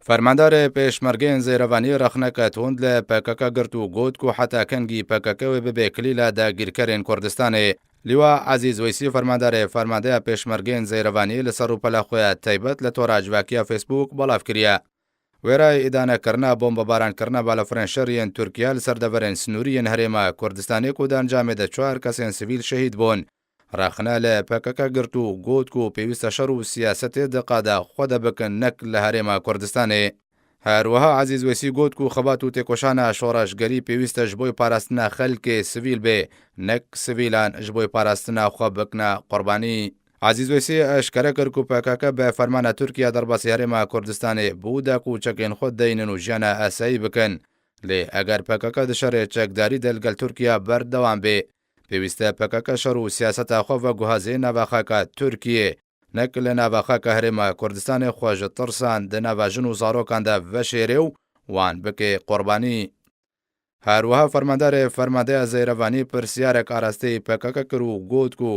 فرماندار پێشمەرگەیەن زێرەڤانی رەخنەکە تۆند لە پەکەکە گرت و گوت و حتاکەنگی پەکەکەوێ ببێ کلیلە داگیرکەرێن کوردستانê لیوا عەزیز وەیسی فەرماندەرە پێشمەرگەیەن زێرەڤانی لەسەر ڕووپەلا خۆیان تایبەت لە تۆڕا جوواکیە فێسبووک بەڵاو کردیە. وێرای ئیدانەکردنا بۆمبەبارانکردنا بالەفرێن شەڕیەن تورکیا لەسەر دەڤەرێن سنووریەن هەرێما کوردستانê و دەنجامێدە 4 کەسێن سڤیل شەهید بوون. ڕاخنا لە پەکەکە گرت و گوت و پێویستە شەڕ و سیاسەتێ دقادا خۆ دەبکن نەک لە هەرێما کوردستانê. هەروەها عەزیز وەیسی گوت و خەبات و تێکۆشانە شۆڕەشگەری پێویستە ji بۆی پاراستنا خەلکێ سڤیل بێ نەک سڤیلان ji بۆی پاراستنا خۆ بکنا قوربانی. عەزیز وەیسی ئەشکەرە کرد و پەکەکە بە فەرمانە تورکیا دەرباسی هەرێما کوردستانê بوو داک و چەکێن خۆ دەینن و ژیانە ئاسایی بکەن لێ ئەگەر پەکەکە دشەرێ چەکداری دەلگەل تورکیا بەردەوام بێ پێویستە پەکەکە شەڕ و سیاسەتا خۆ بە گوهازەیە ناواخەکە تورکیە نەک لە ناواخەکە هەرێما کوردستانê خۆ ji ترسان di nava jin û zarokان de veşêrê û wan bike qurbanî. هەروەها فەرماندەیە زێرەڤانی پرسیارێک ئاراستەی پەکەکە کرد و گوت و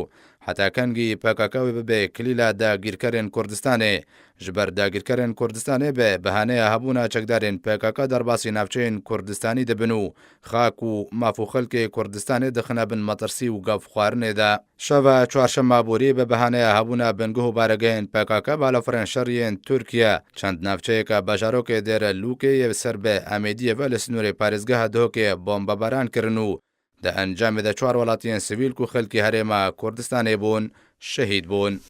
حتاکەنگی پەکەکەوێ ببێ کلیلە داگیرکەرێن کوردستانê ji ber dagîrkerên Kurdistanê be behaneya hebûna çekdarên PKK derbaasî navçeyên Kurdistanî dibin û xak û maf û xelkê Kurdistanê dixine bin metirsî û gevxwarinê de. Şeva çwarşema borî be behaneya hebûna bingih û baregehên PKK balafirên şeriyên Tirkiye çend navçeyeka bajarokê dêre Lûkê yê ser be Amêdiyê ve li Sinûrê parêzgeha Duhokê bombebaran kirin û di encamê de 4 welatiyên sivîl ku xelkê herêma Kurdistanê bûn şehîd bûn.